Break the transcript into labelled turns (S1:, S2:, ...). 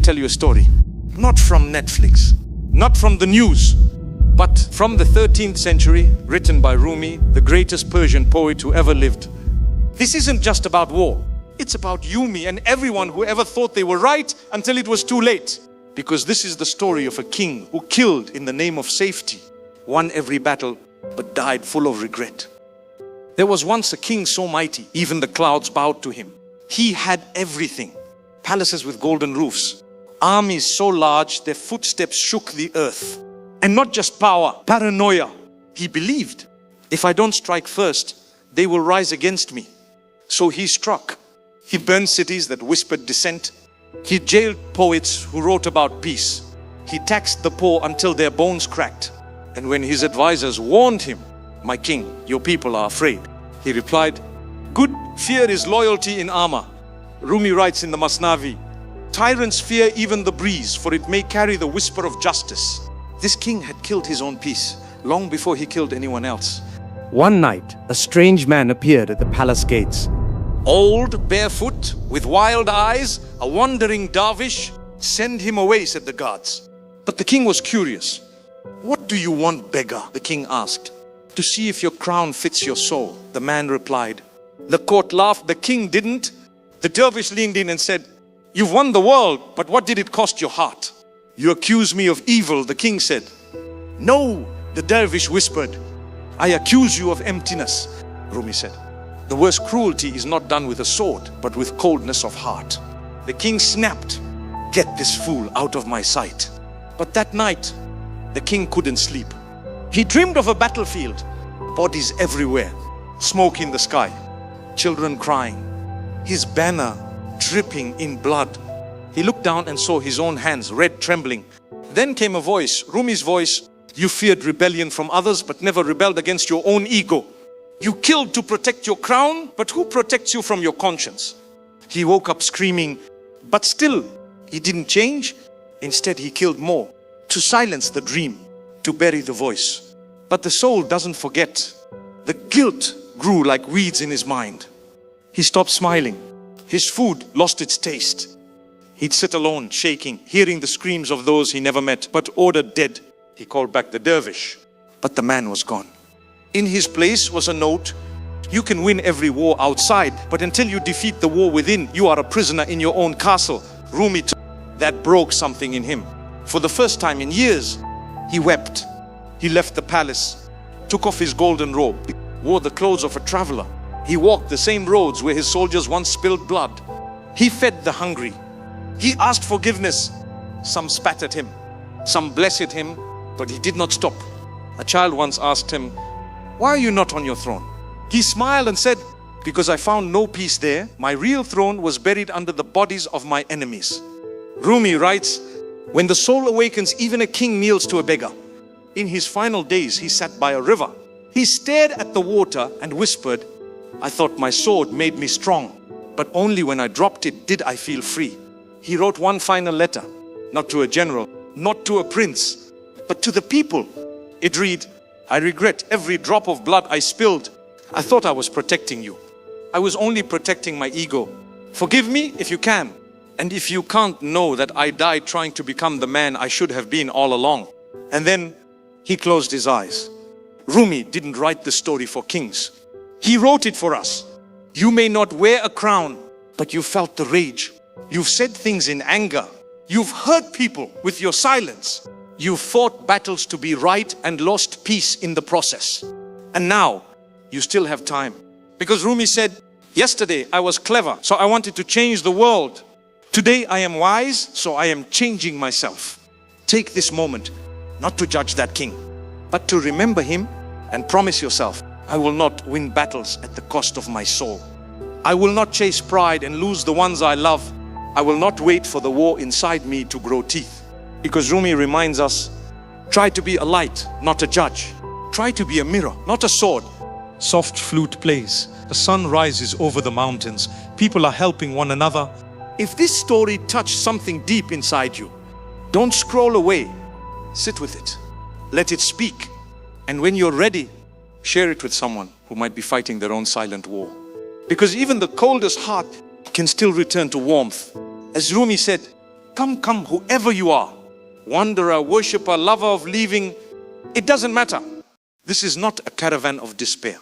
S1: tell you a story. Not from Netflix, not from the news, but from the 13th century, written by Rumi, the greatest Persian poet who ever lived. This isn't just about war. It's about you, me, and everyone who ever thought they were right until it was too late. Because this is the story of a king who killed in the name of safety, won every battle, but died full of regret. There was once a king so mighty, even the clouds bowed to him. He had everything. Palaces with golden roofs, armies so large their footsteps shook the earth. And not just power, paranoia. He believed, if I don't strike first, they will rise against me. So he struck. He burned cities that whispered dissent. He jailed poets who wrote about peace. He taxed the poor until their bones cracked. And when his advisors warned him, "My king, your people are afraid," he replied, "Good fear is loyalty in armor." Rumi writes in the Masnavi, "Tyrants fear even the breeze, for it may carry the whisper of justice." This king had killed his own peace long before he killed anyone else.
S2: One night, a strange man appeared at the palace gates.
S1: Old, barefoot, with wild eyes, a wandering dervish. "Send him away," said the guards. But the king was curious. "What do you want, beggar?" the king asked. "To see if your crown fits your soul," the man replied. The court laughed, the king didn't. The dervish leaned in and said, "You've won the world, but what did it cost your heart?" "You accuse me of evil," the king said. "No," the dervish whispered. "I accuse you of emptiness," Rumi said. The worst cruelty is not done with a sword, but with coldness of heart. The king snapped, "Get this fool out of my sight." But that night, the king couldn't sleep. He dreamed of a battlefield, bodies everywhere, smoke in the sky, children crying, his banner dripping in blood. He looked down and saw his own hands, red, trembling. Then came a voice, Rumi's voice. "You feared rebellion from others, but never rebelled against your own ego. You killed to protect your crown, but who protects you from your conscience?" He woke up screaming, but still, he didn't change. Instead, he killed more, to silence the dream, to bury the voice. But the soul doesn't forget. The guilt grew like weeds in his mind. He stopped smiling. His food lost its taste. He'd sit alone, shaking, hearing the screams of those he never met, but ordered dead. He called back the dervish, but the man was gone. In his place was a note, "You can win every war outside, but until you defeat the war within, you are a prisoner in your own castle." Rumi, that broke something in him. For the first time in years, he wept. He left the palace, took off his golden robe, wore the clothes of a traveler. He walked the same roads where his soldiers once spilled blood. He fed the hungry. He asked forgiveness. Some spat at him, some blessed him, but he did not stop. A child once asked him, "Why are you not on your throne?" He smiled and said, "Because I found no peace there. My real throne was buried under the bodies of my enemies." Rumi writes, "When the soul awakens, even a king kneels to a beggar." In his final days, he sat by a river. He stared at the water and whispered, "I thought my sword made me strong, but only when I dropped it did I feel free." He wrote one final letter, not to a general, not to a prince, but to the people. It read, "I regret every drop of blood I spilled. I thought I was protecting you. I was only protecting my ego. Forgive me if you can. And if you can't, know that I died trying to become the man I should have been all along." And then he closed his eyes. Rumi didn't write the story for kings. He wrote it for us. You may not wear a crown, but you felt the rage. You've said things in anger. You've hurt people with your silence. You've fought battles to be right and lost peace in the process. And now, you still have time. Because Rumi said, "Yesterday I was clever, so I wanted to change the world. Today I am wise, so I am changing myself." Take this moment, not to judge that king, but to remember him and promise yourself, "I will not win battles at the cost of my soul. I will not chase pride and lose the ones I love. I will not wait for the war inside me to grow teeth." Because Rumi reminds us, try to be a light, not a judge. Try to be a mirror, not a sword. Soft flute plays. The sun rises over the mountains. People are helping one another. If this story touched something deep inside you, don't scroll away. Sit with it. Let it speak. And when you're ready, share it with someone who might be fighting their own silent war. Because even the coldest heart can still return to warmth. As Rumi said, Come, come, whoever you are, wanderer, worshipper, lover of leaving, it doesn't matter. This is not a caravan of despair.